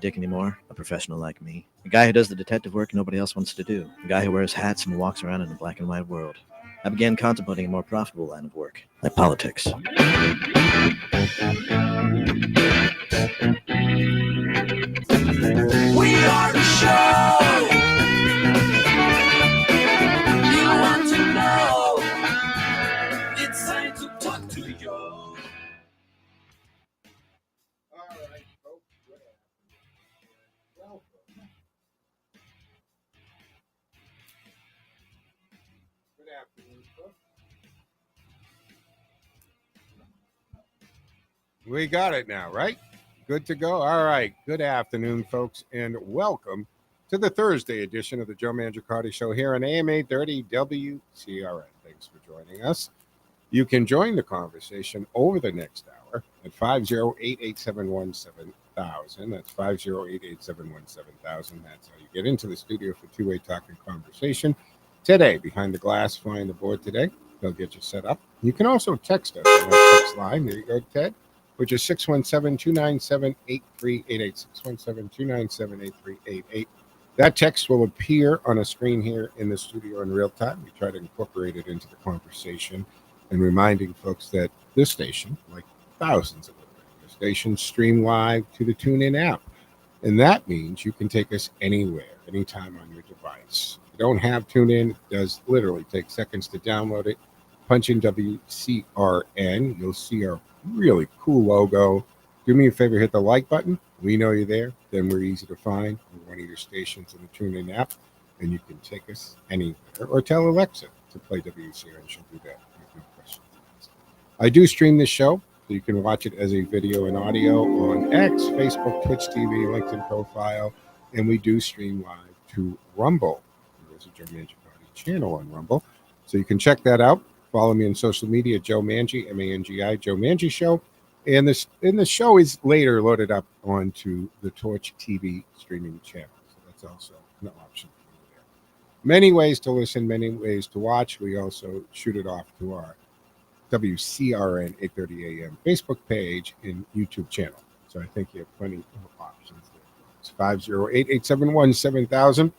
dick anymore, a professional like me. A guy who does the detective work nobody else wants to do. A guy who wears hats and walks around in a black and white world. I began contemplating a more profitable line of work, like politics. We are the show you want to know. It's time to talk to you. All right, folks, good afternoon. Welcome. Good afternoon, folks. We got it now, right? Good to go. All right. Good afternoon, folks, and welcome to the Thursday edition of the Joe Mangiacotti Show here on AM 830 WCRN. Thanks for joining us. You can join the conversation over the next hour at 508-871-7000. That's 508-871-7000. That's how you get into the studio for two-way talk and conversation. Today, behind the glass, flying the board today, they'll get you set up. You can also text us on our text line. There you go, Ted, which is 617-297-8388, 617-297-8388. That text will appear on a screen here in the studio in real time. We try to incorporate it into the conversation and reminding folks that this station, like thousands of other radio stations, stream live to the TuneIn app. And that means you can take us anywhere, anytime on your device. If you don't have TuneIn, it does literally take seconds to download it. Punch in WCRN. You'll see our really cool logo. Do me a favor, hit the like button. We know you're there. Then we're easy to find. We're one of your stations in the TuneIn app, and you can take us anywhere. Or tell Alexa to play WCRN. She'll do that. No questions. I do stream this show, so you can watch it as a video and audio on X, Facebook, Twitch TV, LinkedIn profile, and we do stream live to Rumble. There's a Joe Mangiacotti channel on Rumble, so you can check that out. Follow me on social media, Joe Mangi, M-A-N-G-I, Joe Mangi Show. And the show is later loaded up onto the Torch TV streaming channel. So that's also an option for you there. Many ways to listen, many ways to watch. We also shoot it off to our WCRN 830 AM Facebook page and YouTube channel. So I think you have plenty of options there. It's 508-871-7000.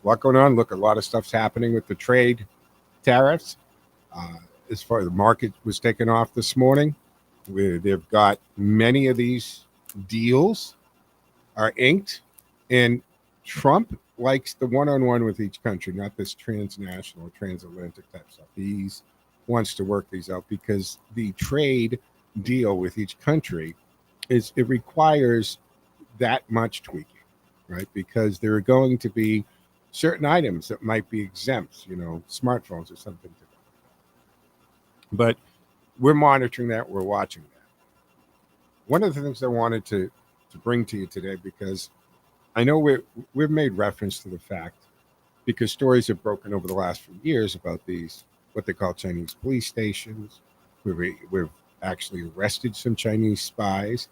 A lot going on. Look, a lot of stuff's happening with the trade tariffs. As far as the market was taken off this morning, they've got many of these deals are inked, and Trump likes the one-on-one with each country, not this transnational or transatlantic type stuff. He wants to work these out because the trade deal with each country it requires that much tweaking, right? Because there are going to be certain items that might be exempt, smartphones or something to that. But we're monitoring that. We're watching that. One of the things I wanted to bring to you today, because I know we've made reference to the fact, because stories have broken over the last few years about these, what they call Chinese police stations. We've actually arrested some Chinese spies.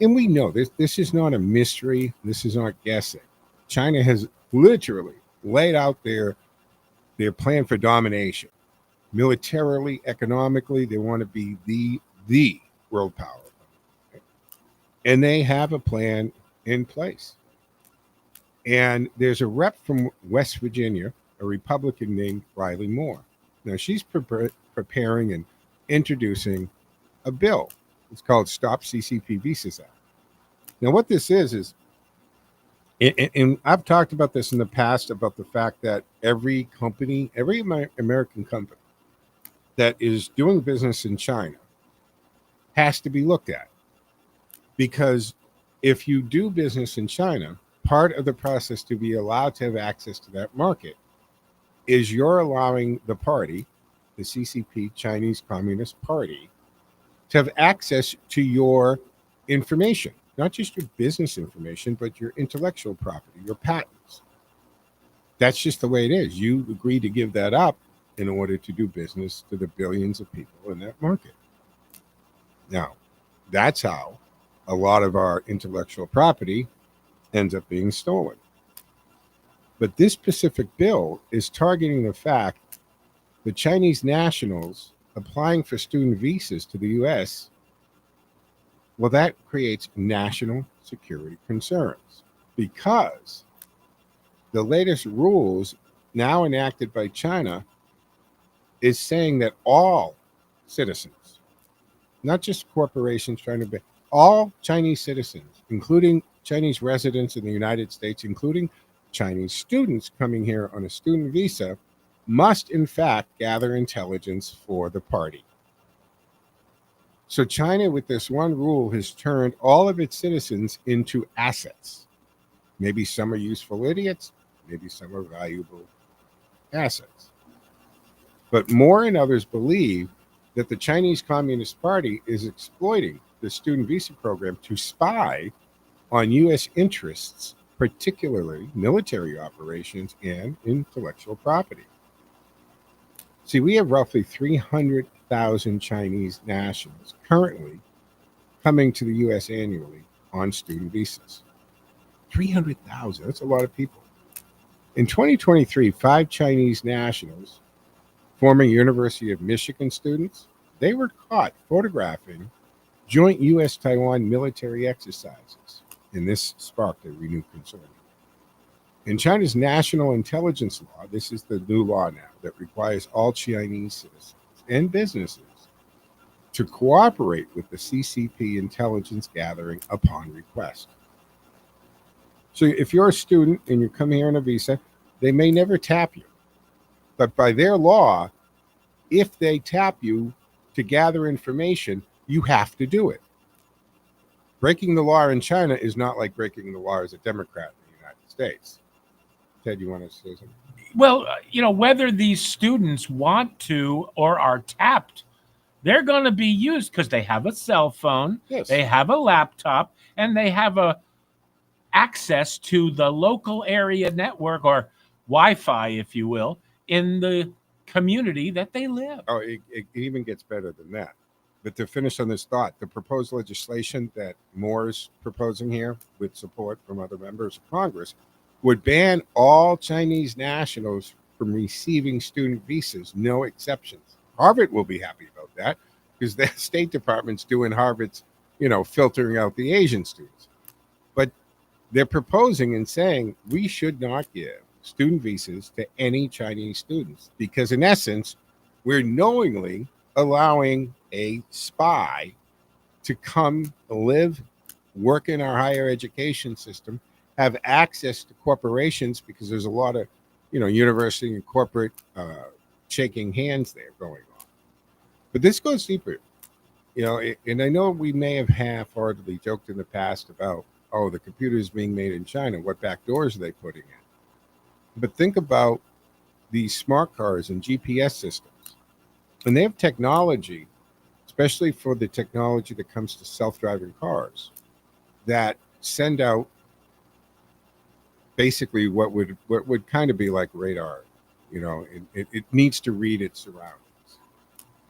And we know this is not a mystery. This is not guessing. China has literally laid out their plan for domination. Militarily, economically, they want to be the world power. And they have a plan in place. And there's a rep from West Virginia, a Republican named Riley Moore. Now, she's preparing and introducing a bill. It's called Stop CCP Visas Act. Now, what this is and I've talked about this in the past, about the fact that every American company that is doing business in China has to be looked at. Because if you do business in China, part of the process to be allowed to have access to that market is you're allowing the party, the CCP, Chinese Communist Party, to have access to your information, not just your business information, but your intellectual property, your patents. That's just the way it is. You agree to give that up in order to do business to the billions of people in that market. Now, that's how a lot of our intellectual property ends up being stolen. But this specific bill is targeting the fact that Chinese nationals applying for student visas to the U.S. Well, that creates national security concerns because the latest rules now enacted by China is saying that all citizens, not just corporations trying to be, all Chinese citizens, including Chinese residents in the United States, including Chinese students coming here on a student visa, must in fact gather intelligence for the party. So China, with this one rule, has turned all of its citizens into assets. Maybe some are useful idiots, maybe some are valuable assets. But more and others believe that the Chinese Communist Party is exploiting the student visa program to spy on U.S. interests, particularly military operations and intellectual property. See, we have roughly 300,000 Chinese nationals currently coming to the U.S. annually on student visas. 300,000, that's a lot of people. In 2023, 5 Chinese nationals, former University of Michigan students, they were caught photographing joint U.S.-Taiwan military exercises, and this sparked a renewed concern. In China's national intelligence law, this is the new law now that requires all Chinese citizens and businesses to cooperate with the CCP intelligence gathering upon request. So if you're a student and you come here on a visa, they may never tap you. But by their law, if they tap you to gather information, you have to do it. Breaking the law in China is not like breaking the law as a Democrat in the United States. Ted, you want to say something? Well, whether these students want to or are tapped, they're going to be used because they have a cell phone, Yes. they have a laptop, and they have access to the local area network or Wi-Fi, if you will, in the community that they live. Oh, it even gets better than that. But to finish on this thought, the proposed legislation that Moore's proposing here, with support from other members of Congress, would ban all Chinese nationals from receiving student visas, no exceptions. Harvard will be happy about that because the State Department's doing Harvard's, filtering out the Asian students. But they're proposing and saying we should not give student visas to any Chinese students because, in essence, we're knowingly allowing a spy to come live, work in our higher education system, have access to corporations because there's a lot of, university and corporate shaking hands there going on. But this goes deeper, and I know we may have half-heartedly joked in the past about, the computers being made in China, what back doors are they putting in? But think about these smart cars and GPS systems. And they have technology, especially for the technology that comes to self-driving cars, that send out basically what would kind of be like radar. It needs to read its surroundings.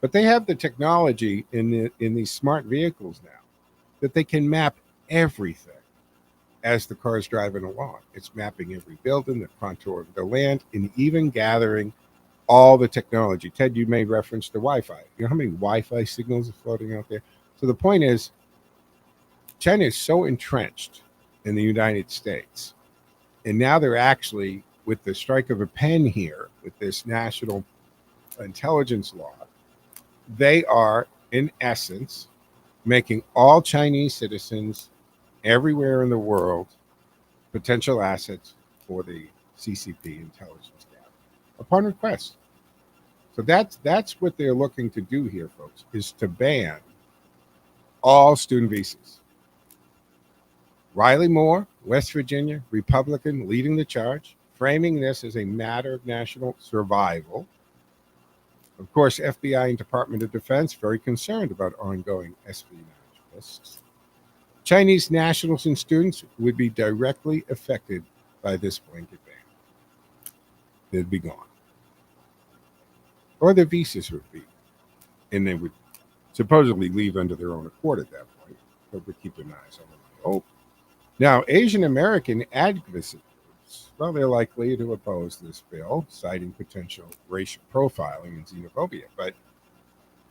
But they have the technology in these smart vehicles now that they can map everything as the car's driving along. It's mapping every building, the contour of the land, and even gathering all the technology. Ted, you made reference to Wi-Fi. You know how many Wi-Fi signals are floating out there? So the point is, China is so entrenched in the United States, and now they're actually, with the strike of a pen here, with this national intelligence law, they are, in essence, making all Chinese citizens everywhere in the world potential assets for the CCP intelligence gathering upon request. So that's what they're looking to do here, folks, is to ban all student visas. Riley Moore, West Virginia, Republican, leading the charge, framing this as a matter of national survival. Of course, FBI and Department of Defense very concerned about ongoing espionage risks. Chinese nationals and students would be directly affected by this blanket ban. They'd be gone. Or their visas would be. And they would supposedly leave under their own accord at that point. But we're keeping eyes on them, I hope. Now, Asian American advocacy groups, well, they're likely to oppose this bill, citing potential racial profiling and xenophobia. But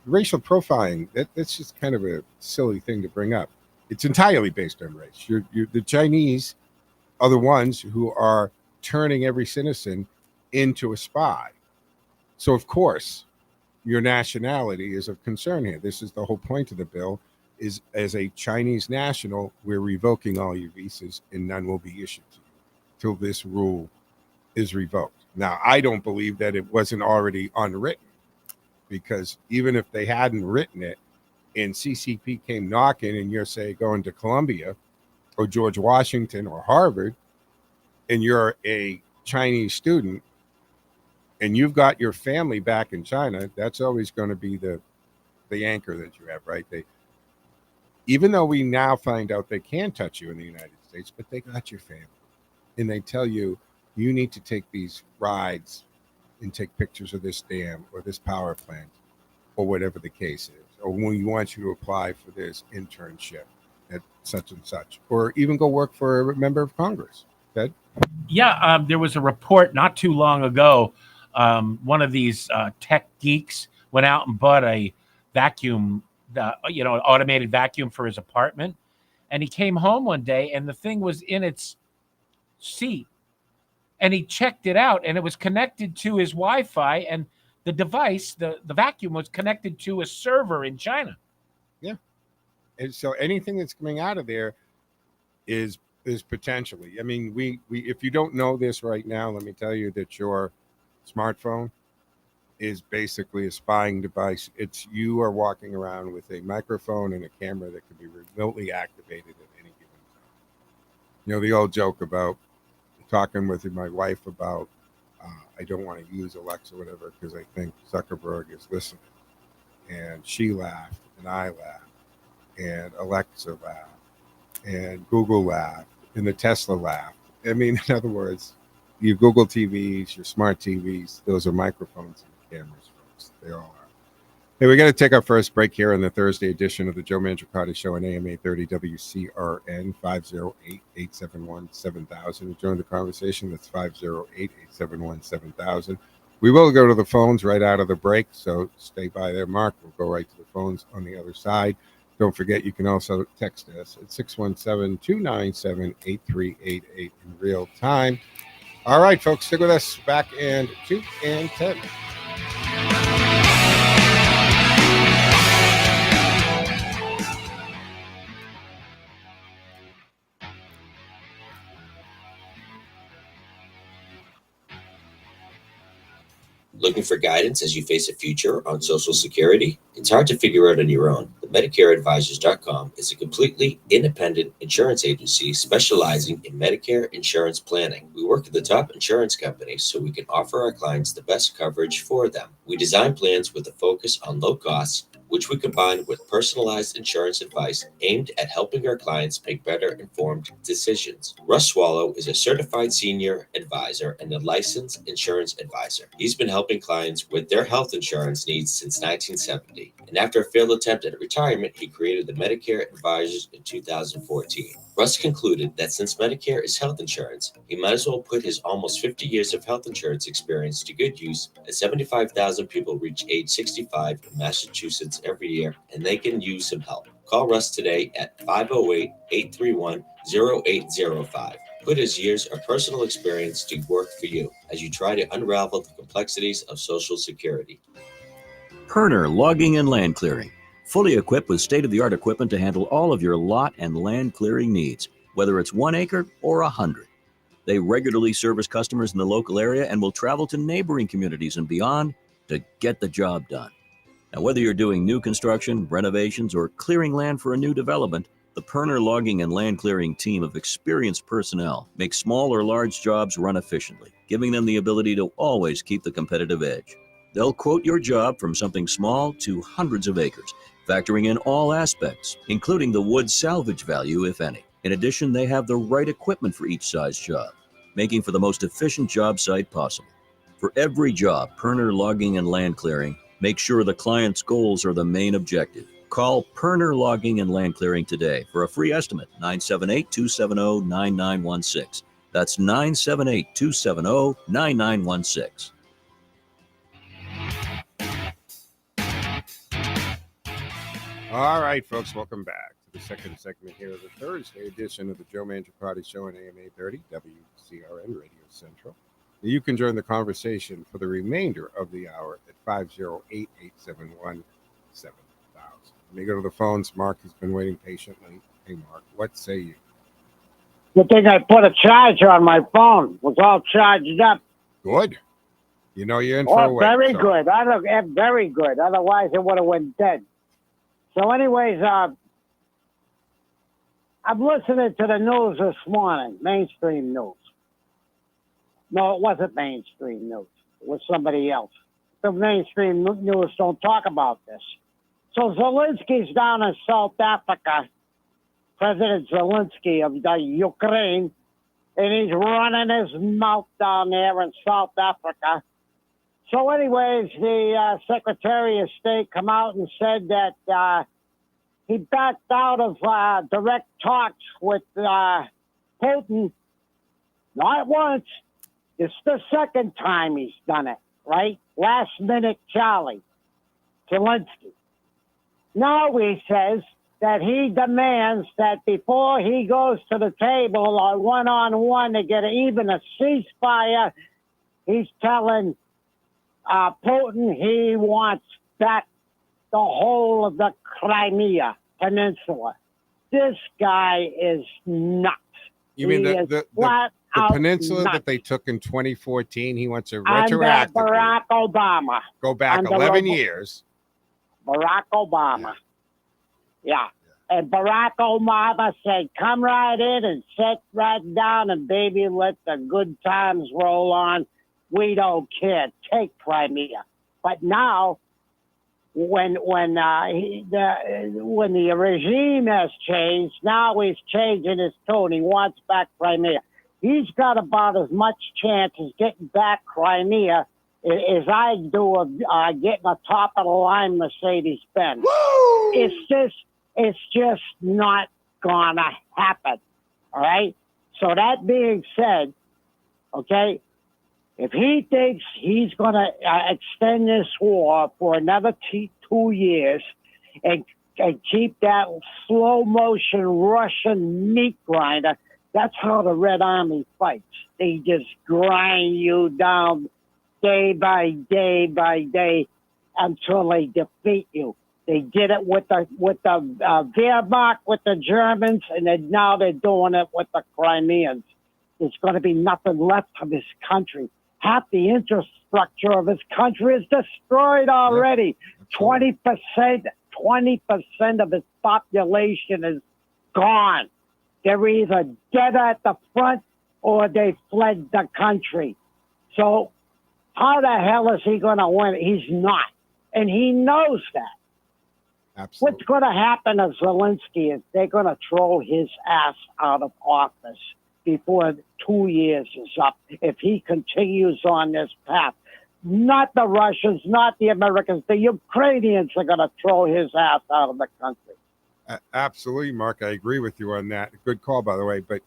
racial profiling, that's just kind of a silly thing to bring up. It's entirely based on race. The Chinese are the ones who are turning every citizen into a spy. So, of course, your nationality is of concern here. This is the whole point of the bill, is as a Chinese national, we're revoking all your visas and none will be issued to you till this rule is revoked. Now, I don't believe that it wasn't already unwritten, because even if they hadn't written it and CCP came knocking and you're, say, going to Columbia or George Washington or Harvard, and you're a Chinese student and you've got your family back in China, that's always going to be the anchor that you have, right? Even though we now find out they can touch you in the United States, but they got your family. And they tell you, you need to take these rides and take pictures of this dam or this power plant or whatever the case is. Or when we want you to apply for this internship at such and such, or even go work for a member of Congress. Ted? Yeah, there was a report not too long ago. One of these tech geeks went out and bought a vacuum, an automated vacuum for his apartment. And he came home one day and the thing was in its seat. And he checked it out and it was connected to his Wi-Fi, and the device, the vacuum, was connected to a server in China. Yeah. And so anything that's coming out of there is potentially, I mean, we if you don't know this right now, let me tell you that your smartphone is basically a spying device. It's, you are walking around with a microphone and a camera that can be remotely activated at any given time. You know, the old joke about talking with my wife about I don't want to use Alexa or whatever because I think Zuckerberg is listening. And she laughed and I laughed and Alexa laughed and Google laughed and the Tesla laughed. I mean, in other words, your Google TVs, your smart TVs, those are microphones and cameras, folks. They all are. Hey, we're going to take our first break here on the Thursday edition of the Joe Mangiacotti Show on AM 830 WCRN, 508-871-7000. Join the conversation. That's 508-871-7000. We will go to the phones right out of the break, so stay by there, Mark. We'll go right to the phones on the other side. Don't forget, you can also text us at 617-297-8388 in real time. All right, folks, stick with us. Back in 2 and 10. Looking for guidance as you face a future on Social Security? It's hard to figure out on your own. The MedicareAdvisors.com is a completely independent insurance agency specializing in Medicare insurance planning. We work with the top insurance companies so we can offer our clients the best coverage for them. We design plans with a focus on low costs, which we combine with personalized insurance advice aimed at helping our clients make better informed decisions. Russ Swallow is a certified senior advisor and a licensed insurance advisor. He's been helping clients with their health insurance needs since 1970. And after a failed attempt at retirement, he created the Medicare Advisors in 2014. Russ concluded that since Medicare is health insurance, he might as well put his almost 50 years of health insurance experience to good use, as 75,000 people reach age 65 in Massachusetts every year, and they can use some help. Call Russ today at 508-831-0805. Put his years of personal experience to work for you as you try to unravel the complexities of Social Security. Perner Logging and Land Clearing. Fully equipped with state-of-the-art equipment to handle all of your lot and land clearing needs, whether it's 1 acre or 100. They regularly service customers in the local area and will travel to neighboring communities and beyond to get the job done. Now, whether you're doing new construction, renovations, or clearing land for a new development, the Perner Logging and Land Clearing team of experienced personnel makes small or large jobs run efficiently, giving them the ability to always keep the competitive edge. They'll quote your job from something small to hundreds of acres, factoring in all aspects, including the wood salvage value, if any. In addition, they have the right equipment for each size job, making for the most efficient job site possible. For every job, Perner Logging and Land Clearing makes sure the client's goals are the main objective. Call Perner Logging and Land Clearing today for a free estimate, 978-270-9916. That's 978-270-9916. All right, folks, welcome back to the second segment here of the Thursday edition of the Joe Mangiacotti Show on AM 830 WCRN Radio Central. You can join the conversation for the remainder of the hour at 508-871-7000. Let me go to the phones. Mark has been waiting patiently. Hey, Mark, what say you? Good thing I put a charger on my phone. It was all charged up. Good. You know you're in for a Oh, wait. very so- good. Very good. Otherwise, it would have went dead. So, anyways, I'm listening to the news this morning, mainstream news. No, it wasn't mainstream news. It was somebody else. The mainstream news don't talk about this. So Zelensky's down in South Africa, President Zelensky of the Ukraine, and he's running his mouth down there in South Africa. So anyways, the Secretary of State come out and said that he backed out of direct talks with Putin, not once. It's the second time he's done it, right? Last minute Charlie, Zelensky. Now he says that he demands that before he goes to the table or one-on-one to get even a ceasefire, he's telling Putin he wants back the whole of the Crimea Peninsula. This guy is nuts. You mean He the is flat out peninsula nuts. that they took in 2014? He wants to Under retroactively Barack Obama. go back under 11 Ob- years. Barack Obama. Yeah. And Barack Obama said, come right in and sit right down and baby, let the good times roll on. We don't care. Take Crimea. But now, when the regime has changed, now he's changing his tone. He wants back Crimea. He's got about as much chance as getting back Crimea as I do of getting a top of the line Mercedes Benz. It's just not gonna happen. All right. So that being said, okay, if he thinks he's gonna extend this war for another 2 years and keep that slow motion Russian meat grinder, that's how the Red Army fights. They just grind you down day by day by day until they defeat you. They did it with the Wehrmacht, with the Germans, and now they're doing it with the Crimeans. There's going to be nothing left of his country. Half the infrastructure of his country is destroyed already. 20% of his population is gone. They're either dead at the front or they fled the country. So how the hell is he going to win? He's not. And he knows that. Absolutely. What's going to happen to Zelensky is they're going to throw his ass out of office before 2 years is up if he continues on this path. Not the Russians, not the Americans. The Ukrainians are going to throw his ass out of the country. Absolutely, Mark. I agree with you on that. Good call, by the way. But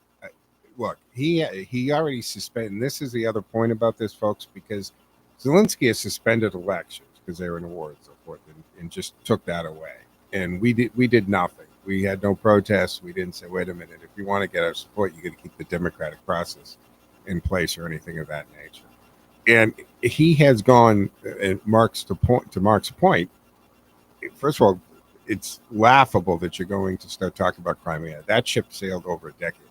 look, he already suspended. And this is the other point about this, folks, because Zelensky has suspended elections because they were in a war and so forth, and just took that away. And we did nothing. We had no protests. We didn't say, wait a minute, if you want to get our support, you got to keep the democratic process in place or anything of that nature. And he has gone, and to Mark's point, first of all, it's laughable that you're going to start talking about Crimea. That ship sailed over a decade ago.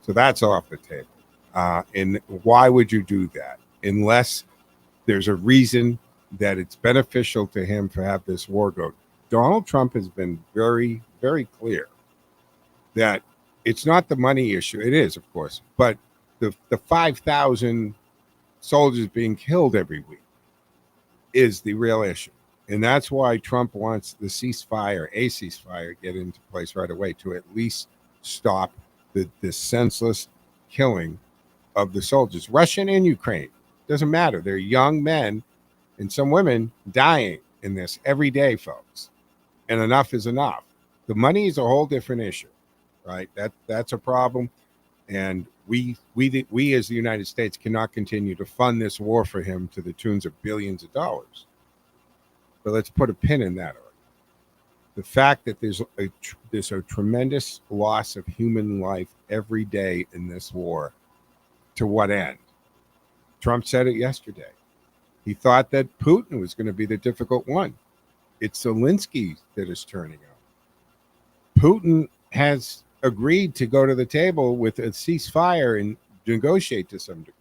So that's off the table. And why would you do that? Unless there's a reason that it's beneficial to him to have this war go. Donald Trump has been very, very clear that it's not the money issue. It is, of course, but the 5,000 soldiers being killed every week is the real issue. And that's why Trump wants a ceasefire, get into place right away to at least stop the senseless killing of the soldiers, Russian and Ukraine. Doesn't matter. They're young men and some women dying in this every day, folks. And enough is enough. The money is a whole different issue, right? That's a problem. And we as the United States cannot continue to fund this war for him to the tunes of billions of dollars. But let's put a pin in that. The fact that there's a tremendous loss of human life every day in this war. To what end? Trump said it yesterday. He thought that Putin was going to be the difficult one. It's Zelensky that is turning out. Putin has agreed to go to the table with a ceasefire and negotiate to some degree.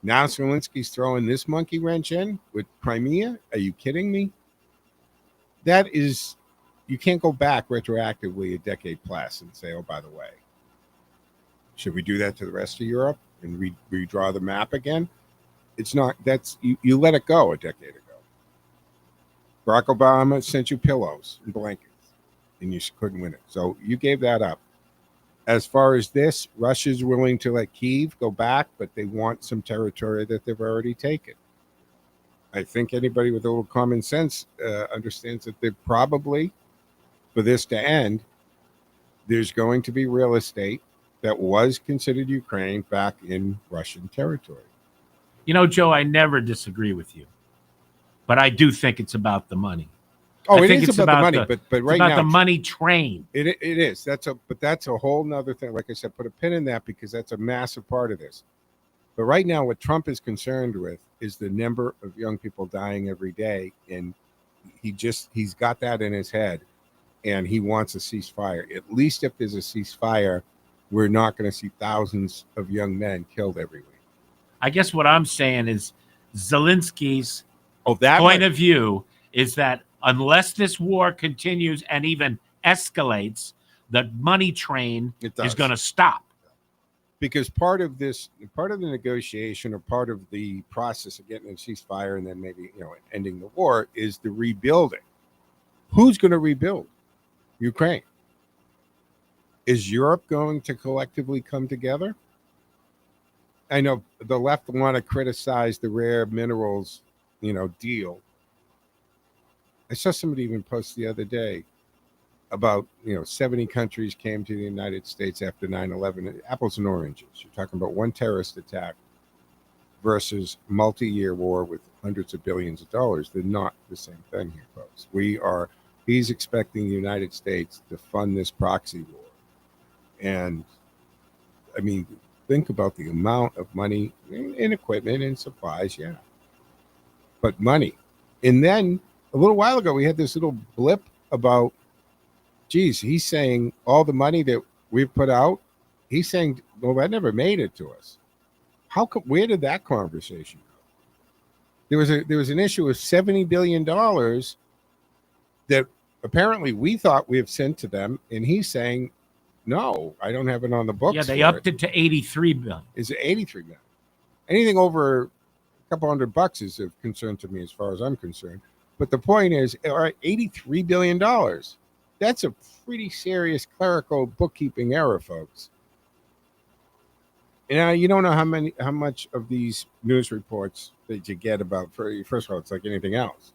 Now Zelensky's throwing this monkey wrench in with Crimea. Are you kidding me? That is, you can't go back retroactively a decade plus and say, oh, by the way, should we do that to the rest of Europe and redraw the map again? It's not, that's, you let it go a decade ago. Barack Obama sent you pillows and blankets and you couldn't win it. So you gave that up. As far as this, Russia's willing to let Kyiv go back, but they want some territory that they've already taken. I think anybody with a little common sense understands that they're probably, for this to end, there's going to be real estate that was considered Ukraine back in Russian territory. You know, Joe, I never disagree with you, but I do think it's about the money. Oh, I it think is it's about the about money, but right about now the money train. it is. That's a whole nother thing. Like I said, put a pin in that because that's a massive part of this. But right now, what Trump is concerned with is the number of young people dying every day, and he's got that in his head, and he wants a ceasefire. At least if there's a ceasefire, we're not going to see thousands of young men killed every week. I guess what I'm saying is Zelensky's That point of view is that unless this war continues and even escalates, the money train is going to stop. Because part of the negotiation or part of the process of getting a ceasefire and then maybe ending the war is the rebuilding. Who's going to rebuild? Ukraine. Is Europe going to collectively come together? I know the left want to criticize the rare minerals, deal. I saw somebody even post the other day about 70 countries came to the United States after 9/11. Apples and oranges. You're talking about one terrorist attack versus multi-year war with hundreds of billions of dollars. They're not the same thing here, folks. He's expecting the United States to fund this proxy war. And I mean, think about the amount of money in equipment and supplies, yeah. But money. And then a little while ago, we had this little blip about, geez, he's saying all the money that we've put out, he's saying, well, that never made it to us. Where did that conversation go? There was an issue of $70 billion that apparently we thought we have sent to them, and he's saying, no, I don't have it on the books. Yeah, they upped it to $83 billion. Is it $83 billion? Anything over a couple $100 is of concern to me as far as I'm concerned. But the point is, all right, $83 billion. That's a pretty serious clerical bookkeeping error, folks. And you don't know how much of these news reports that you get about. First of all, it's like anything else.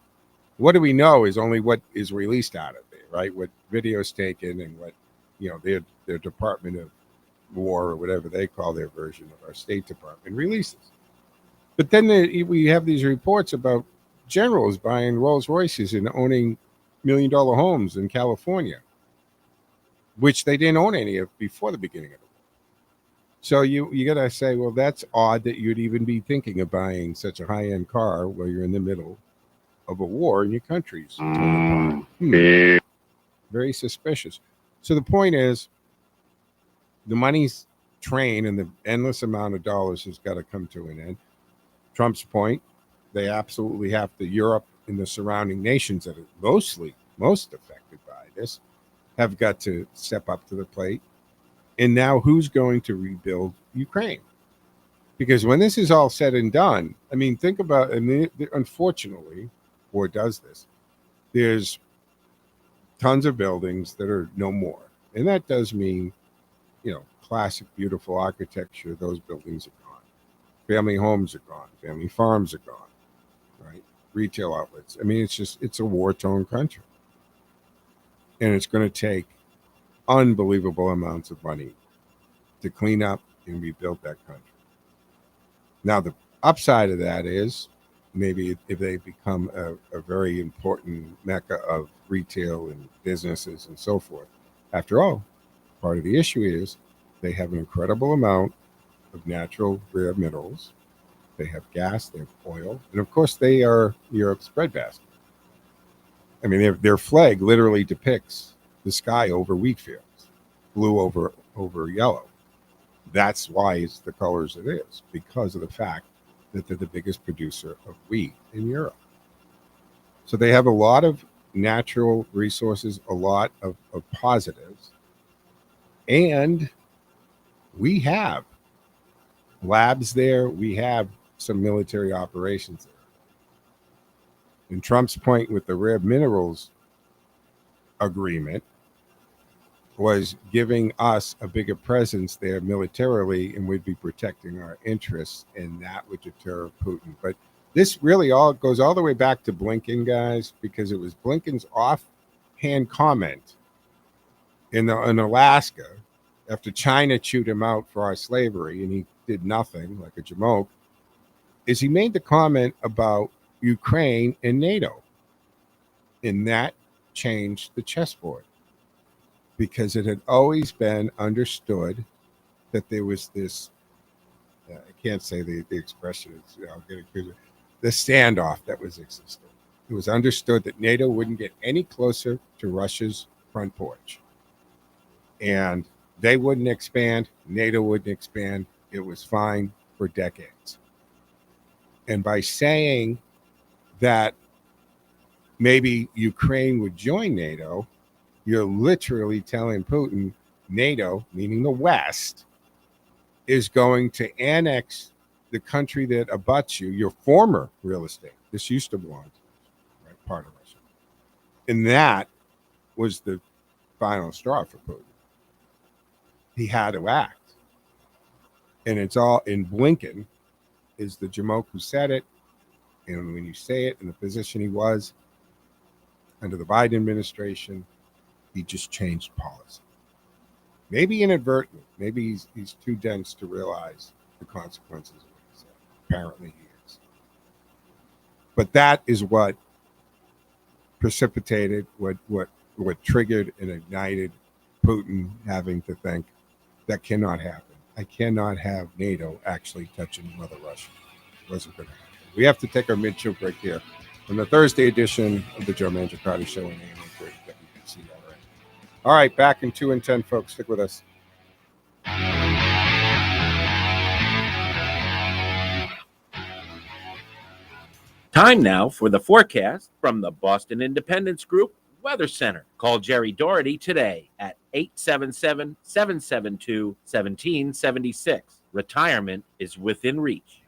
What do we know is only what is released out of it, right? What video's taken and what their Department of War or whatever they call their version of our State Department releases. But then we have these reports about generals buying Rolls Royces and owning $1 million homes in California, which they didn't own any of before the beginning of the war. So you got to say, well, that's odd that you'd even be thinking of buying such a high-end car while you're in the middle of a war in your country's torn apart. Very suspicious. So the point is, the money's train and the endless amount of dollars has got to come to an end. Trump's point, they absolutely have to. Europe and the surrounding nations that are most affected by this have got to step up to the plate. And now who's going to rebuild Ukraine? Because when this is all said and done, I mean, think about, unfortunately, war does this. There's tons of buildings that are no more. And that does mean, classic, beautiful architecture. Those buildings are gone. Family homes are gone. Family farms are gone, right? Retail outlets. I mean, it's a war-torn country. And it's going to take unbelievable amounts of money to clean up and rebuild that country. Now, the upside of that is maybe if they become a very important mecca of retail and businesses and so forth. After all, part of the issue is they have an incredible amount of natural rare minerals. They have gas, they have oil, and of course they are Europe's breadbasket. I mean, their flag literally depicts the sky over wheat fields, blue over yellow. That's why it's the colors it is, because of the fact that they're the biggest producer of wheat in Europe. So they have a lot of natural resources, a lot of positives. And we have labs there. We have some military operations there. And Trump's point with the rare minerals agreement was giving us a bigger presence there militarily, and we'd be protecting our interests, and that would deter Putin. But this really all goes all the way back to Blinken, guys, because it was Blinken's offhand comment in Alaska after China chewed him out for our slavery, and he did nothing like a jamoke, is he made the comment about Ukraine and NATO. And that changed the chessboard, because it had always been understood that there was this, I can't say the expression, I'll get it, the standoff that was existing. It was understood that NATO wouldn't get any closer to Russia's front porch. And they wouldn't expand, NATO wouldn't expand. It was fine for decades. And by saying that maybe Ukraine would join NATO, you're literally telling Putin NATO, meaning the West, is going to annex the country that abuts you, your former real estate. This used to belong to Russia, right? Part of Russia. And that was the final straw for Putin. He had to act. And it's all in Blinken is the jamoke who said it. And when you say it in the position he was under the Biden administration, he just changed policy. Maybe inadvertently. Maybe he's too dense to realize the consequences of what he said. Apparently he is. But that is what precipitated, what triggered and ignited Putin having to think that cannot happen. I cannot have NATO actually touching Mother Russia. It wasn't going to happen. We have to take our mid-show break here on the Thursday edition of the Joe Mangiacotti Show on AM 830 WCRN. All right, back in 2 and 10, folks. Stick with us. Time now for the forecast from the Boston Independence Group Weather Center. Call Jerry Doherty today at 877-772-1776. Retirement is within reach.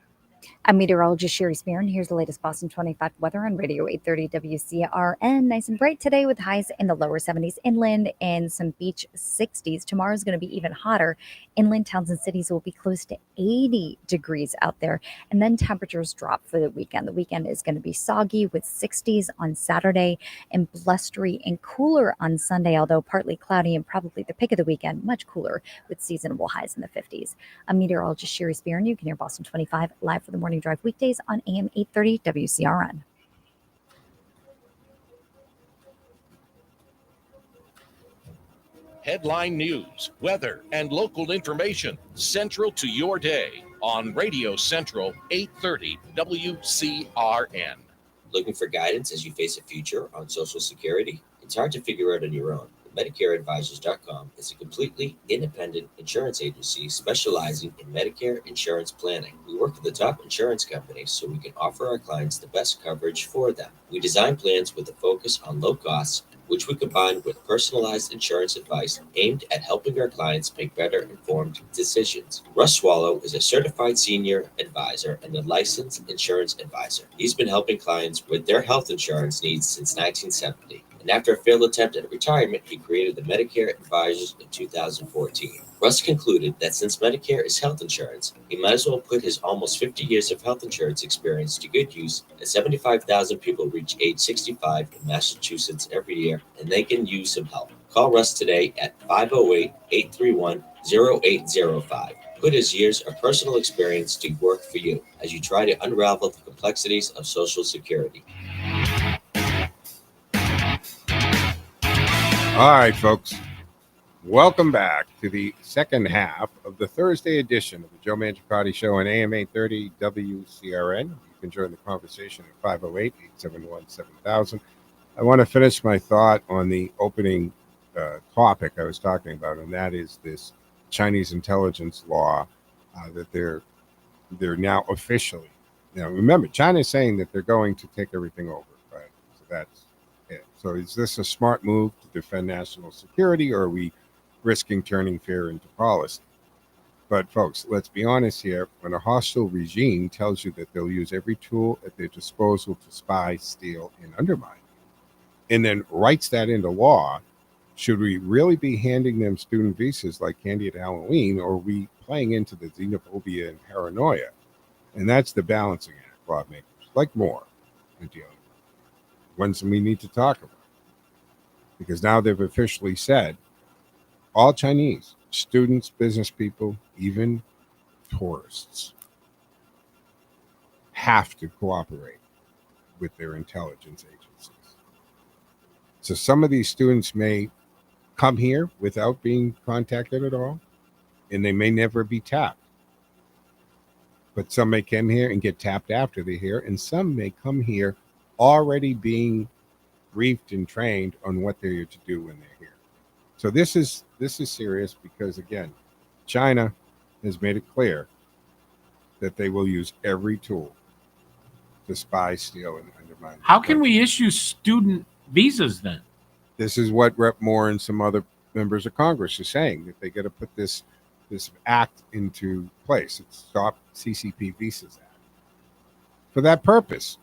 I'm meteorologist Sherry Spearn. Here's the latest Boston 25 weather on Radio 830 WCRN. Nice and bright today with highs in the lower 70s inland and some beach 60s. Tomorrow is going to be even hotter. Inland towns and cities will be close to 80 degrees out there. And then temperatures drop for the weekend. The weekend is going to be soggy with 60s on Saturday and blustery and cooler on Sunday, although partly cloudy and probably the pick of the weekend, much cooler with seasonable highs in the 50s. I'm meteorologist Sherry Spearn. You can hear Boston 25 live for the Morning Drive weekdays on AM 830 WCRN. Headline news, weather, and local information central to your day on Radio Central 830 WCRN. Looking for guidance as you face a future on Social Security? It's hard to figure out on your own. MedicareAdvisors.com is a completely independent insurance agency specializing in Medicare insurance planning. We work with the top insurance companies so we can offer our clients the best coverage for them. We design plans with a focus on low costs, which we combine with personalized insurance advice aimed at helping our clients make better informed decisions. Russ Swallow is a certified senior advisor and a licensed insurance advisor. He's been helping clients with their health insurance needs since 1970. And after a failed attempt at retirement, he created the Medicare Advisors in 2014. Russ concluded that since Medicare is health insurance, he might as well put his almost 50 years of health insurance experience to good use, as 75,000 people reach age 65 in Massachusetts every year, and they can use some help. Call Russ today at 508-831-0805. put his years of personal experience to work for you as you try to unravel the complexities of Social Security. All right, folks. Welcome back to the second half of the Thursday edition of the Joe Mangiacotti Show on AM 830 WCRN. You can join the conversation at 508-871-7000. I want to finish my thought on the opening topic I was talking about, and that is this Chinese intelligence law that they're now officially. Now, remember, China is saying that they're going to take everything over, right? So that's it. So is this a smart move to defend national security, or are we risking turning fear into policy? But folks, let's be honest here. When a hostile regime tells you that they'll use every tool at their disposal to spy, steal, and undermine, and then writes that into law, should we really be handing them student visas like candy at Halloween, or are we playing into the xenophobia and paranoia? And that's the balancing act, lawmakers, like more, are dealing with. Ones we need to talk about. Because now they've officially said all Chinese, students, business people, even tourists, have to cooperate with their intelligence agencies. So some of these students may come here without being contacted at all, and they may never be tapped. But some may come here and get tapped after they're here, and some may come here already being briefed and trained on what they're here to do when they're here. So this is serious because, again, China has made it clear that they will use every tool to spy, steal, and undermine. How can we issue student visas then? This is what Rep. Moore and some other members of Congress are saying, that they got to put this act into place. It's Stop CCP Visas Act. For that purpose,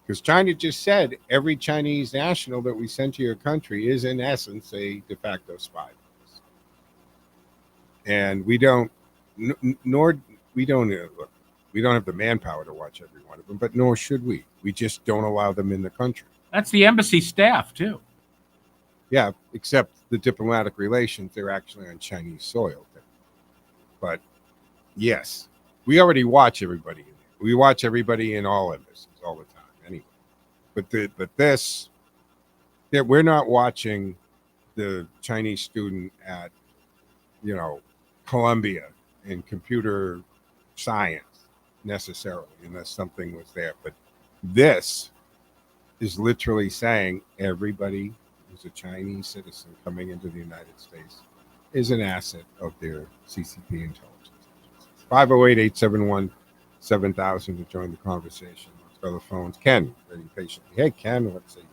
because China just said every Chinese national that we send to your country is, in essence, a de facto spy. And we don't have the manpower to watch every one of them, but nor should we. We just don't allow them in the country. That's the embassy staff too. Yeah, except the diplomatic relations, they're actually on Chinese soil. But yes, we already watch everybody in there. We watch everybody in all embassies all the time anyway. But this, we're not watching the Chinese student at, Columbia in computer science necessarily, unless something was there. But this is literally saying everybody who's a Chinese citizen coming into the United States is an asset of their CCP intelligence agencies. 508-871-7000 to join the conversation. Let's go to the phones. Ken, waiting patiently. Hey, Ken, what say you?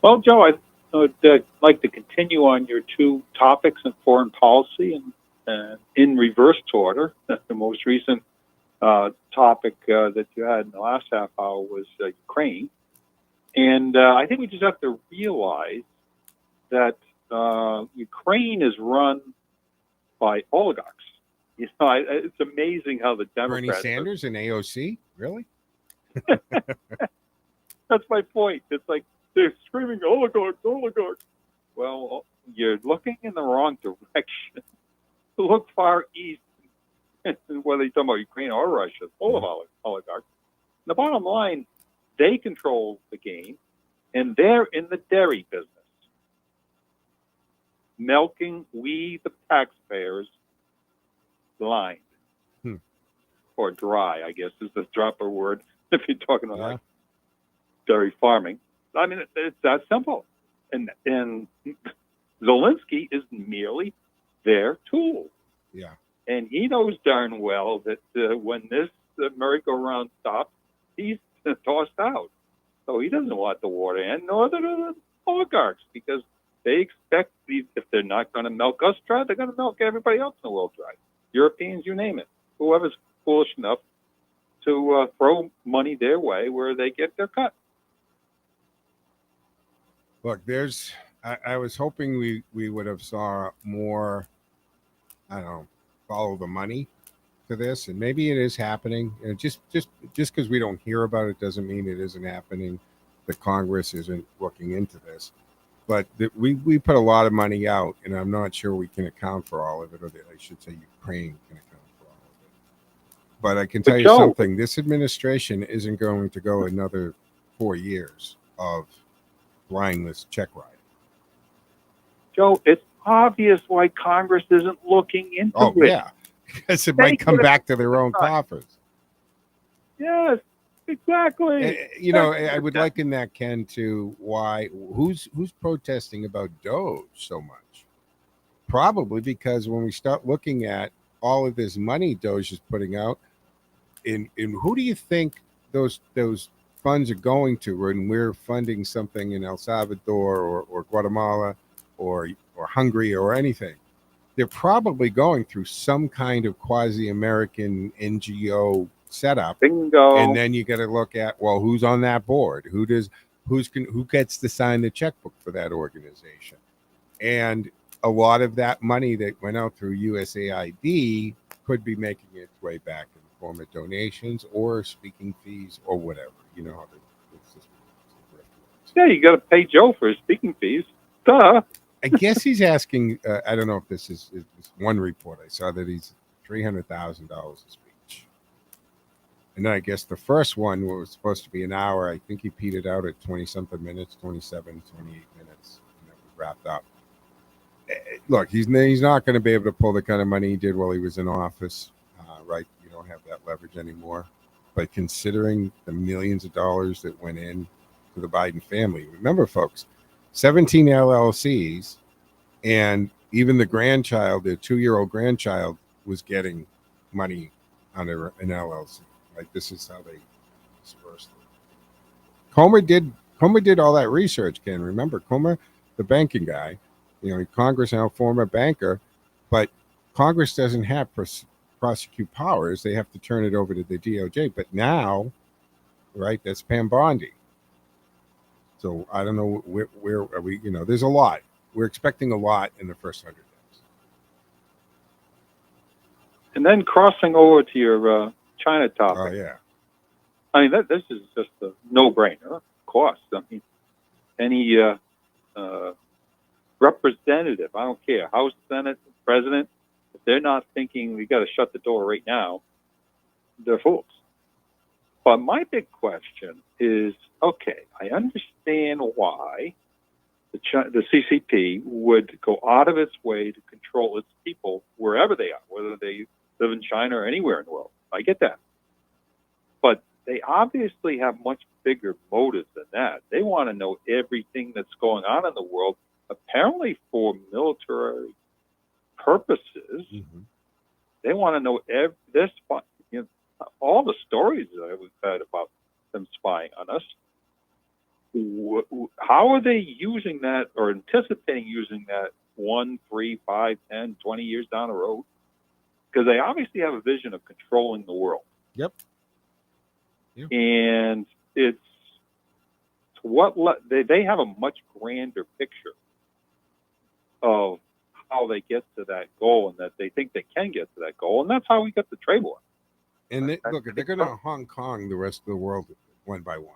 Well, Joe, I would like to continue on your two topics in foreign policy and in reverse order. The most recent topic that you had in the last half hour was Ukraine. And I think we just have to realize that Ukraine is run by oligarchs. It's amazing how the Democrats... Bernie Sanders and AOC? Really? That's my point. It's like they're screaming, oligarchs, oligarchs. Well, you're looking in the wrong direction. Look far east, whether you're talking about Ukraine or Russia, full of oligarchs. The bottom line, they control the game, and they're in the dairy business. Milking we, the taxpayers, blind. Or dry, I guess, is the proper word if you're talking about dairy farming. I mean, it's that simple. And Zelensky is merely their tool. Yeah. And he knows darn well that when this merry-go-round stops, he's tossed out. So he doesn't want the war to end, nor the oligarchs, because they expect if they're not going to milk us dry, they're going to milk everybody else in the world dry. Europeans, you name it. Whoever's foolish enough to throw money their way where they get their cut. Look, I was hoping we would have saw more, follow the money to this, and maybe it is happening. Just because we don't hear about it doesn't mean it isn't happening. The Congress isn't looking into this. But we put a lot of money out, and I'm not sure we can account for all of it, or that I should say Ukraine can account for all of it. But I can tell you Joe, something: this administration isn't going to go another 4 years of blindless check riding. Joe, it's obvious why Congress isn't looking into Oh it. yeah, because it They might come could've- back to their own coffers. Yes, exactly. You know, I would liken that, Ken, to who's protesting about Doge so much. Probably because when we start looking at all of this money Doge is putting out, in who do you think those funds are going to? When we're funding something in El Salvador or Guatemala or Hungary or anything, they're probably going through some kind of quasi-American NGO setup. Bingo. And then you got to look at, well, who's on that board? Who gets to sign the checkbook for that organization? And a lot of that money that went out through USAID could be making its way back in the form of donations or speaking fees or whatever. You know how it's just Yeah, you got to pay Joe for his speaking fees. Duh. I guess he's asking. I don't know if this is one report I saw that he's $300,000 a speech, and then I guess the first one was supposed to be an hour. I think he petered out at 20-something minutes, 27, 28 minutes, and that was wrapped up. Look, he's not going to be able to pull the kind of money he did while he was in office, right? You don't have that leverage anymore. But considering the millions of dollars that went in to the Biden family, remember, folks, 17 LLCs, and even the grandchild, their 2-year-old grandchild, was getting money under an LLC. Like, this is how they dispersed it. Comer did all that research, Ken. Remember, Comer, the banking guy, Congress now former banker, but Congress doesn't have prosecute powers. They have to turn it over to the DOJ. But now, right, that's Pam Bondi. So I don't know where are we. There's a lot. We're expecting a lot in the first 100 days. And then crossing over to your China topic. Oh yeah. I mean, this is just a no-brainer, of course. I mean, any representative, I don't care, House, Senate, President, if they're not thinking we got to shut the door right now, they're fools. But my big question is, okay, I understand why the CCP would go out of its way to control its people wherever they are, whether they live in China or anywhere in the world. I get that. But they obviously have much bigger motives than that. They want to know everything that's going on in the world, apparently for military purposes. Mm-hmm. They want to know all the stories that we've heard about them spying on us. How are they using that or anticipating using that 1, 3, 5, 10, 20 years down the road? Because they obviously have a vision of controlling the world. Yep. And it's they have a much grander picture of how they get to that goal, and that they think they can get to that goal, and that's how we got the trade war. And they're going to Hong Kong the rest of the world one by one.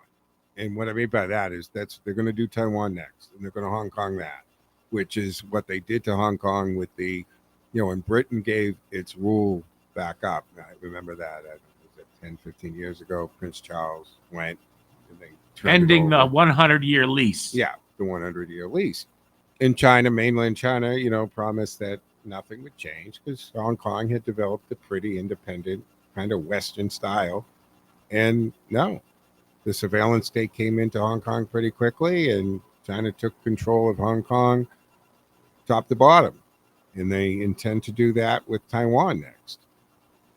And what I mean by that is they're going to do Taiwan next, and they're going to Hong Kong that, which is what they did to Hong Kong with when Britain gave its rule back up. I remember that. Was it 10, 15 years ago? Prince Charles went, and they ending the 100-year lease. Yeah, the 100-year lease. In China, mainland China, promised that nothing would change because Hong Kong had developed a pretty independent kind of Western style. And no, the surveillance state came into Hong Kong pretty quickly, and China took control of Hong Kong top to bottom. And they intend to do that with Taiwan next.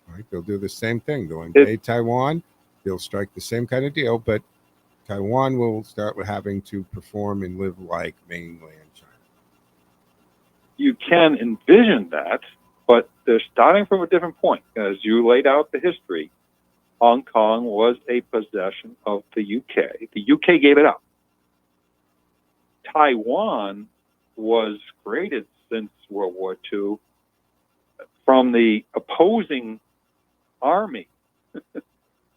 Right? They'll do the same thing. They'll invade Taiwan. They'll strike the same kind of deal, but Taiwan will start with having to perform and live like mainland China. You can envision that, but they're starting from a different point. As you laid out the history, Hong Kong was a possession of the UK. The UK gave it up. Taiwan was created since World War II from the opposing army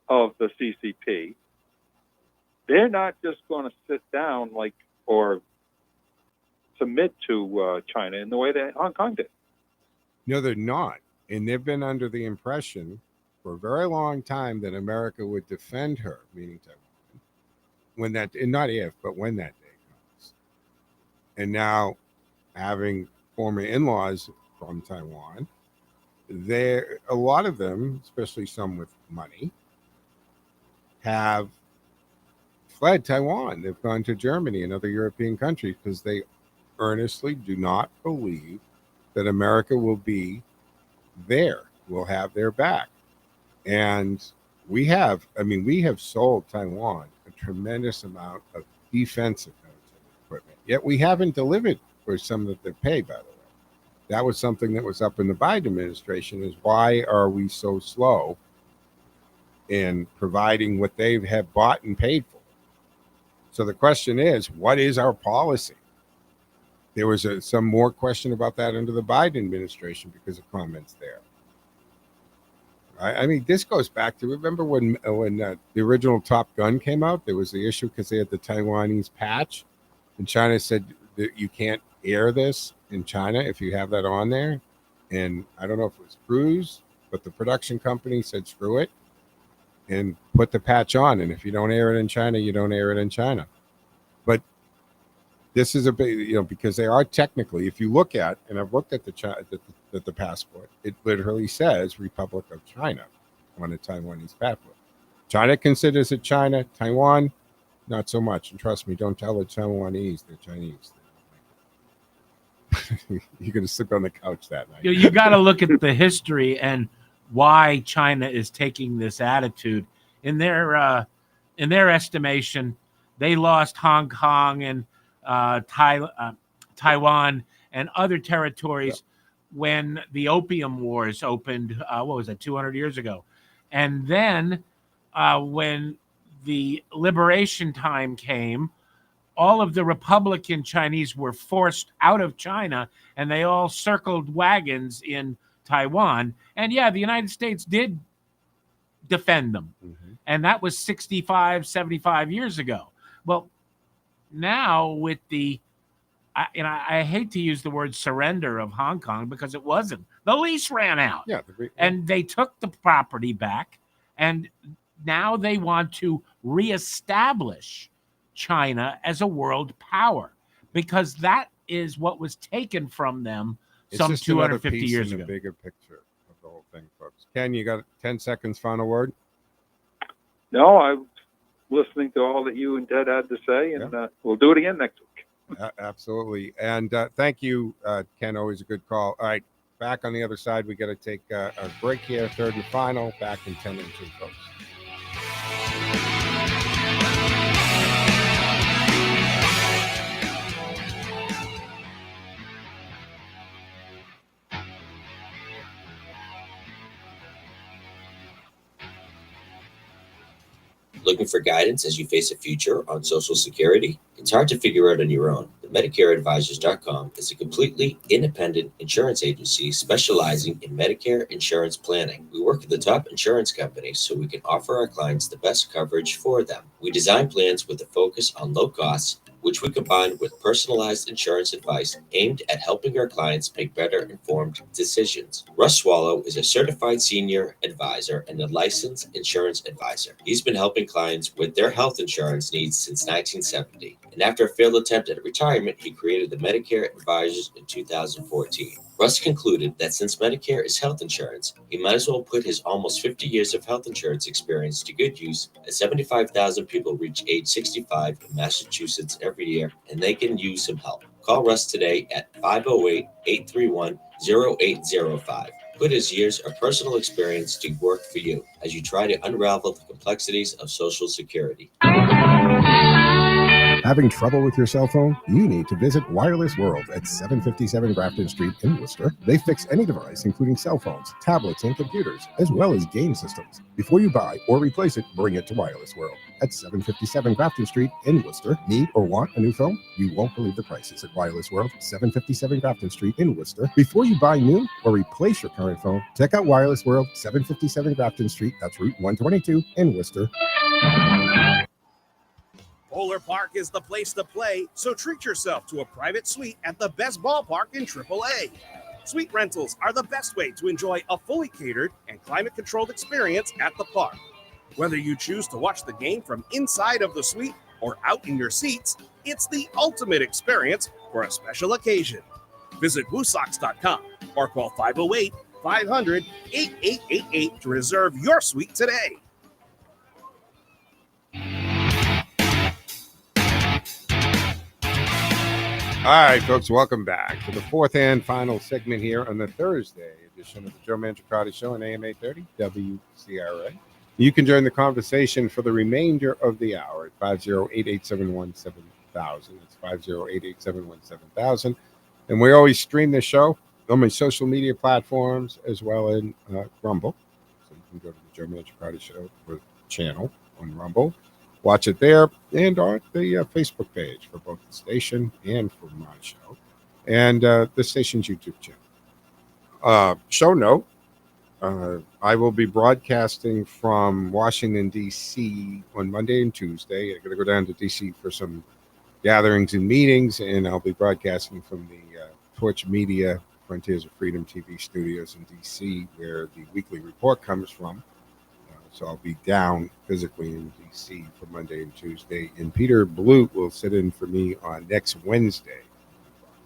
of the CCP. They're not just going to sit down or submit to China in the way that Hong Kong did. No, they're not. And they've been under the impression for a very long time that America would defend her, meaning Taiwan, when that, and not if, but when that day comes. And now, having former in-laws from Taiwan, a lot of them, especially some with money, have fled Taiwan. They've gone to Germany and other European countries because they earnestly do not believe that America will be there, will have their back. And we have sold Taiwan a tremendous amount of defensive equipment, yet we haven't delivered for some of the pay, by the way. That was something that was up in the Biden administration, is why are we so slow in providing what they have bought and paid for? So the question is, what is our policy? There was some more question about that under the Biden administration because of comments there. I mean, this goes back to, remember when the original Top Gun came out, there was the issue because they had the Taiwanese patch, and China said that you can't air this in China if you have that on there. And I don't know if it was Cruise, but the production company said, screw it, and put the patch on. And if you don't air it in China, you don't air it in China. But this is a big, because they are technically, if you look at, and I've looked at the passport, it literally says Republic of China on a Taiwanese passport. China considers it China. Taiwan, not so much. And trust me, don't tell the Taiwanese they're Chinese. You're going to sleep on the couch that night. You got to look at the history and why China is taking this attitude. In their estimation, they lost Hong Kong and Taiwan and other territories when the Opium Wars opened, 200 years ago. And then when the liberation time came, all of the Republican Chinese were forced out of China, and they all circled wagons in Taiwan. And yeah, the United States did defend them. Mm-hmm. And that was 65, 75 years ago. Well, now with I hate to use the word surrender of Hong Kong because it wasn't. The lease ran out. Yeah. And they took the property back, and now they want to reestablish China as a world power, because that is what was taken from them some 250 years ago. The bigger picture of the whole thing, folks. Ken, you got 10 seconds, final word? No, I'm listening to all that you and Ted had to say, and we'll do it again next week. Absolutely. And thank you, Ken. Always a good call. All right, back on the other side, we got to take a break here, third and final, back in 10 and 2, folks. Looking for guidance as you face a future on Social Security? It's hard to figure out on your own. The MedicareAdvisors.com is a completely independent insurance agency specializing in Medicare insurance planning. We work with the top insurance companies so we can offer our clients the best coverage for them. We design plans with a focus on low costs, which we combine with personalized insurance advice aimed at helping our clients make better informed decisions. Russ Swallow is a certified senior advisor and a licensed insurance advisor. He's been helping clients with their health insurance needs since 1970. And after a failed attempt at retirement, he created the Medicare Advisors in 2014. Russ concluded that since Medicare is health insurance, he might as well put his almost 50 years of health insurance experience to good use, as 75,000 people reach age 65 in Massachusetts every year, and they can use some help. Call Russ today at 508-831-0805. Put his years of personal experience to work for you as you try to unravel the complexities of Social Security. Having trouble with your cell phone? You need to visit Wireless World at 757 Grafton Street in Worcester. They fix any device, including cell phones, tablets, and computers, as well as game systems. Before you buy or replace it, bring it to Wireless World at 757 Grafton Street in Worcester. Need or want a new phone? You won't believe the prices at Wireless World, 757 Grafton Street in Worcester. Before you buy new or replace your current phone, check out Wireless World, 757 Grafton Street. That's Route 122 in Worcester. Polar Miller Park is the place to play, so treat yourself to a private suite at the best ballpark in AAA. Suite rentals are the best way to enjoy a fully catered and climate-controlled experience at the park. Whether you choose to watch the game from inside of the suite or out in your seats, it's the ultimate experience for a special occasion. Visit WooSox.com or call 508-500-8888 to reserve your suite today. All right, folks, welcome back to the fourth and final segment here on the Thursday edition of the Joe Mangiacotti Show on AM 830 WCRN. You can join the conversation for the remainder of the hour at 508-871-7000. That's 508-871-7000. And we always stream the show on my social media platforms as well as Rumble. So you can go to the Joe Mangiacotti Show channel on Rumble. Watch it there and on the Facebook page for both the station and for my show and the station's YouTube channel. Show note, I will be broadcasting from Washington, D.C. on Monday and Tuesday. I'm going to go down to D.C. for some gatherings and meetings, and I'll be broadcasting from the Torch Media Frontiers of Freedom TV studios in D.C., where the weekly report comes from. So I'll be down physically in D.C. for Monday and Tuesday. And Peter Blute will sit in for me on next Wednesday.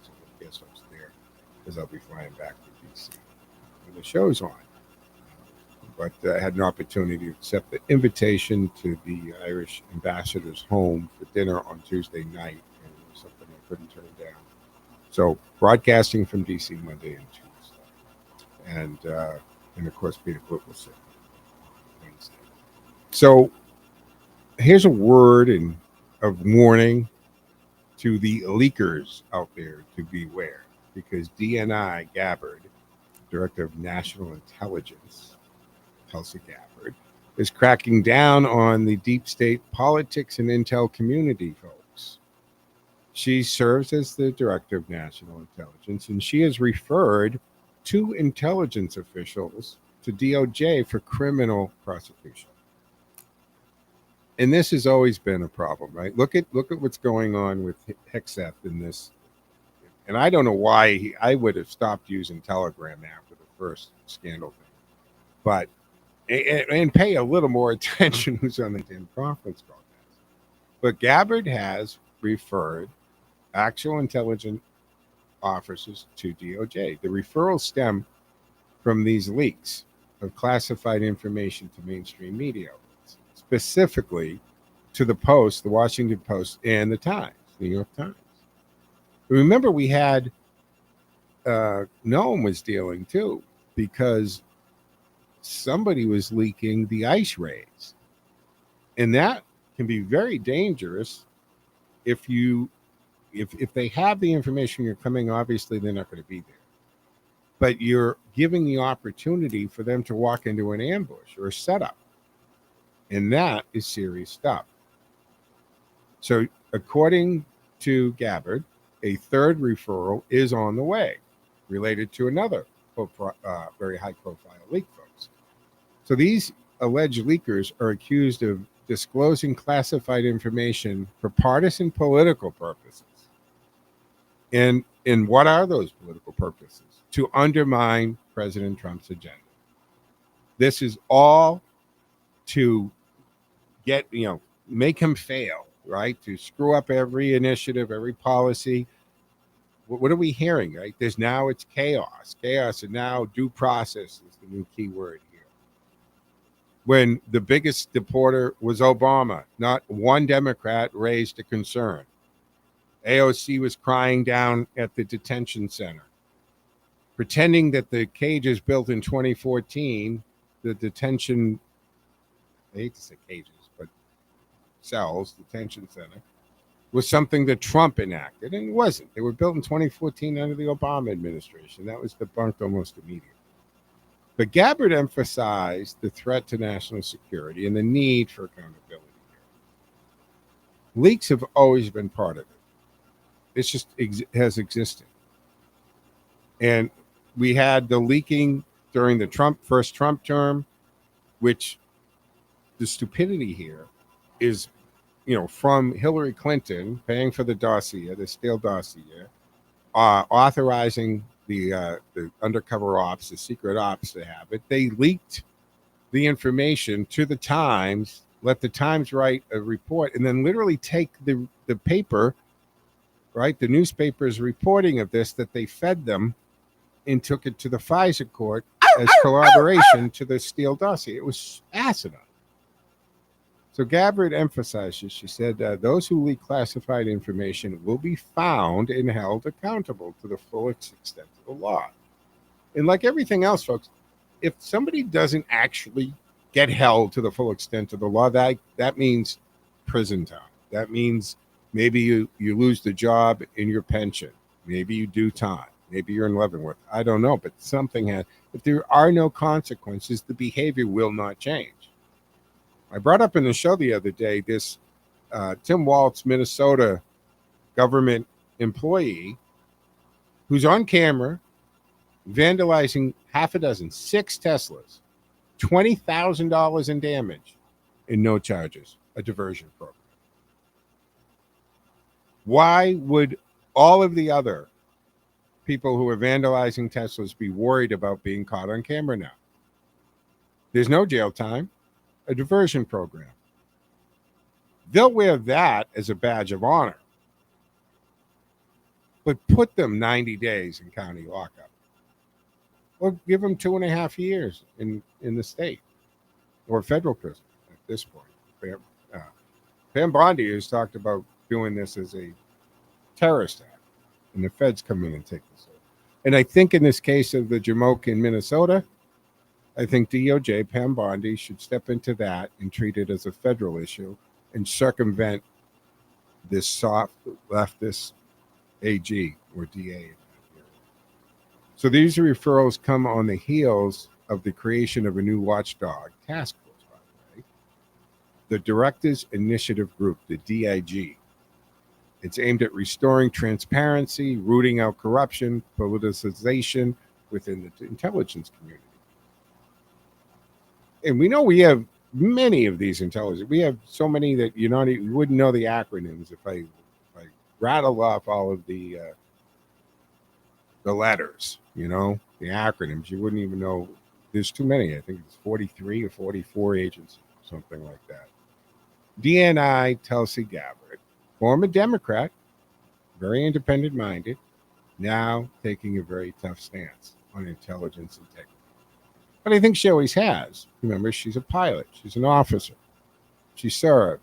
So I guess I was there because I'll be flying back to D.C. when the show's on. But I had an opportunity to accept the invitation to the Irish ambassador's home for dinner on Tuesday night. And it was something I couldn't turn down. So broadcasting from D.C. Monday and Tuesday. And of course, Peter Blute will sit. So here's a word of warning to the leakers out there to beware, because DNI Gabbard, Director of National Intelligence, Tulsi Gabbard, is cracking down on the deep state politics and intel community, folks. She serves as the Director of National Intelligence, and she has referred two intelligence officials to DOJ for criminal prosecution. And this has always been a problem, right? Look at what's going on with Hexeth in this. And I don't know why I would have stopped using Telegram after the first scandal thing. But, and pay a little more attention who's on the damn conference call. But Gabbard has referred actual intelligence officers to DOJ. The referrals stem from these leaks of classified information to mainstream media, specifically to the Post, the Washington Post, and the Times, New York Times. Remember, we had Noam was dealing too, because somebody was leaking the ice rays, and that can be very dangerous if they have the information you're coming. Obviously, they're not going to be there, but you're giving the opportunity for them to walk into an ambush or a setup. And that is serious stuff. So according to Gabbard, a third referral is on the way related to another very high-profile leak, folks. So these alleged leakers are accused of disclosing classified information for partisan political purposes. And what are those political purposes? To undermine President Trump's agenda. This is all to get, make him fail, right? To screw up every initiative, every policy. What are we hearing, right? It's chaos. Chaos, and now due process is the new key word here. When the biggest deporter was Obama, not one Democrat raised a concern. AOC was crying down at the detention center, pretending that the cages built in 2014, the detention, I hate to say cages, but cells, detention center, was something that Trump enacted, and it wasn't. They were built in 2014 under the Obama administration. That was debunked almost immediately. But Gabbard emphasized the threat to national security and the need for accountability. Leaks have always been part of it. It's just has existed. And we had the leaking during the first Trump term, which the stupidity here is from Hillary Clinton, paying for the dossier, the Steele dossier, authorizing the undercover ops, the secret ops to have it. They leaked the information to the Times, let the Times write a report, and then literally take the paper, right, the newspaper's reporting of this that they fed them, and took it to the FISA court as corroboration to the Steele dossier. It was asinine. So Gabbard emphasizes, she said, those who leak classified information will be found and held accountable to the full extent of the law. And like everything else, folks, if somebody doesn't actually get held to the full extent of the law, that means prison time. That means maybe you lose the job in your pension. Maybe you do time. Maybe you're in Leavenworth. I don't know, but something has. If there are no consequences, the behavior will not change. I brought up in the show the other day this Tim Waltz, Minnesota government employee who's on camera vandalizing six Teslas, $20,000 in damage, and no charges, a diversion program. Why would all of the other people who are vandalizing Teslas be worried about being caught on camera now? There's no jail time. A diversion program. They'll wear that as a badge of honor, but put them 90 days in county lockup, or give them 2.5 years in the state or federal prison at this point. Pam Bondi has talked about doing this as a terrorist act, and the feds come in and take this over. And I think in this case of the Jamoke in Minnesota, I think DOJ, Pam Bondi, should step into that and treat it as a federal issue and circumvent this soft leftist AG or DA. So these referrals come on the heels of the creation of a new watchdog task force, by the way, the Directors Initiative Group, the DIG. It's aimed at restoring transparency, rooting out corruption, politicization within the intelligence community. And we know we have many of these intelligence. We have so many that you wouldn't know the acronyms if I rattle off all of the letters, the acronyms. You wouldn't even know. There's too many. I think it's 43 or 44 agencies, something like that. DNI Tulsi Gabbard, former Democrat, very independent-minded, now taking a very tough stance on intelligence integrity. But I think she always has. Remember, she's a pilot. She's an officer. She served.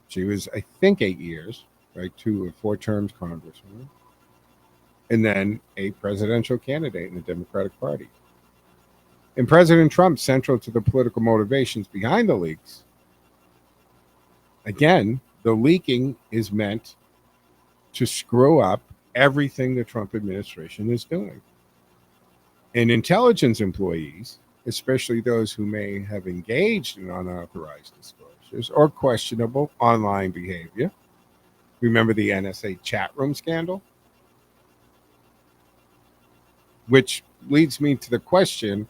She was, I think, 8 years, right? 2 or 4 terms congresswoman. And then a presidential candidate in the Democratic Party. And President Trump, central to the political motivations behind the leaks. Again, the leaking is meant to screw up everything the Trump administration is doing. And intelligence employees, especially those who may have engaged in unauthorized disclosures or questionable online behavior. Remember the NSA chat room scandal? Which leads me to the question,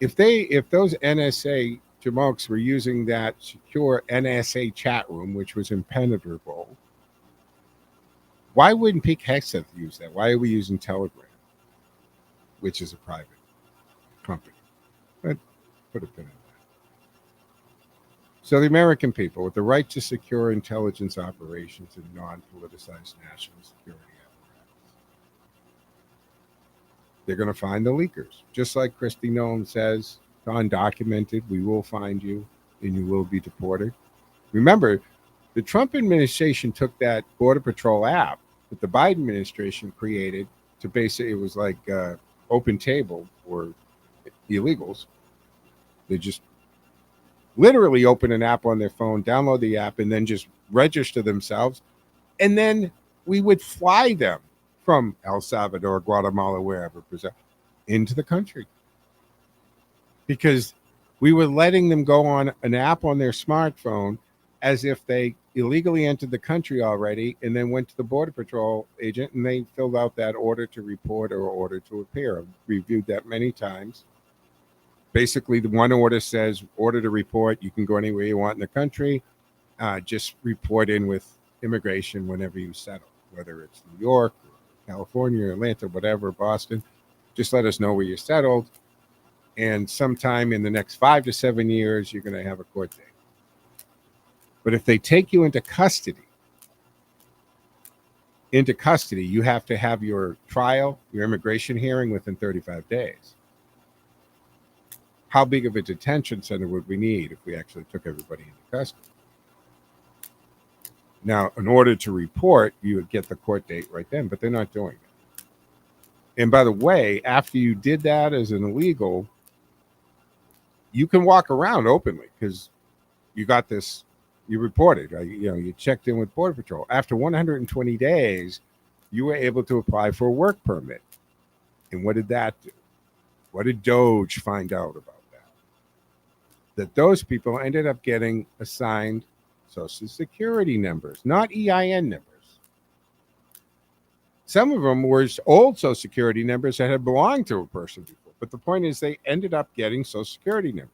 if those NSA jamokes were using that secure NSA chat room, which was impenetrable, why wouldn't Pete Hegseth use that? Why are we using Telegram, which is a private company? But put a pin in that. So the American people, with the right to secure intelligence operations and non-politicized national security apparatus, they're going to find the leakers. Just like Kristi Noem says, it's undocumented, we will find you and you will be deported. Remember, the Trump administration took that Border Patrol app that the Biden administration created to basically, it was like open table for illegals. They just literally open an app on their phone, download the app, and then just register themselves. And then we would fly them from El Salvador, Guatemala, wherever, into the country. Because we were letting them go on an app on their smartphone as if they illegally entered the country already and then went to the Border Patrol agent and they filled out that order to report or order to appear. I've reviewed that many times. Basically, the one order says order to report. You can go anywhere you want in the country. just report in with immigration whenever you settle, whether it's New York, California, Atlanta, whatever, Boston. Just let us know where you settled. And sometime in the next 5 to 7 years, you're going to have a court date. But if they take you into custody, you have to have your trial, your immigration hearing within 35 days. How big of a detention center would we need if we actually took everybody into custody? Now, in order to report, you would get the court date right then, but they're not doing it. And by the way, after you did that as an illegal, you can walk around openly because you got this, you reported, right? You checked in with Border Patrol. After 120 days, you were able to apply for a work permit. And what did that do? What did Doge find out about that? That those people ended up getting assigned Social Security numbers, not EIN numbers. Some of them were old Social Security numbers that had belonged to a person before. But the point is they ended up getting Social Security numbers.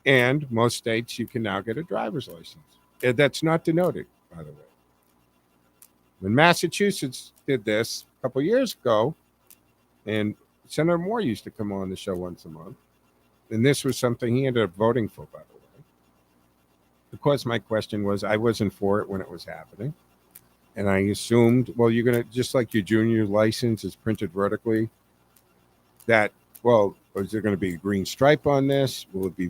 And most states, you can now get a driver's license. That's not denoted, by the way. When Massachusetts did this a couple years ago, and Senator Moore used to come on the show once a month, and this was something he ended up voting for, by the way. Of course, my question was, I wasn't for it when it was happening. And I assumed, well, you're going to, just like your junior license is printed vertically, that, well, is there going to be a green stripe on this? Will it be,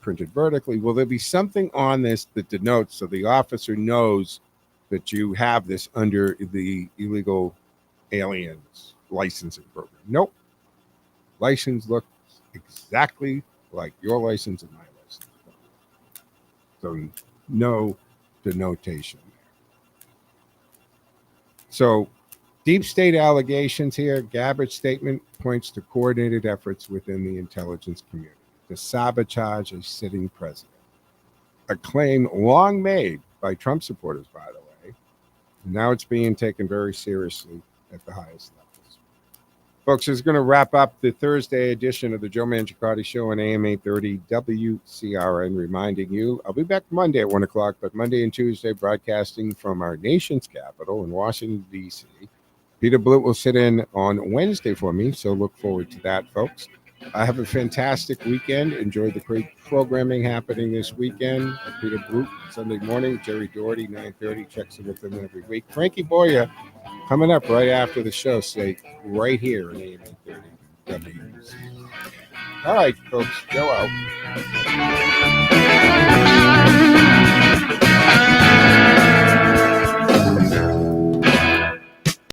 printed vertically? Will there be something on this that denotes so the officer knows that you have this under the illegal aliens licensing program? Nope. License looks exactly like your license and my license. So no denotation there. So deep state allegations here. Gabbert's statement points to coordinated efforts within the intelligence community to sabotage a sitting president. A claim long made by Trump supporters, by the way. Now it's being taken very seriously at the highest levels. Folks, this is going to wrap up the Thursday edition of the Joe Mangiacotti Show on AM 830 WCRN, reminding you, I'll be back Monday at 1 o'clock, but Monday and Tuesday broadcasting from our nation's capital in Washington, D.C. Peter Blute will sit in on Wednesday for me, so look forward to that, folks. I have a fantastic weekend. Enjoy the great programming happening this weekend. Peter Blute, Sunday morning. Jerry Doherty, 9:30, checks in with them every week. Frankie Boya, coming up right after the show. Stay right here in AM 830 WC. All right, folks, Joe out.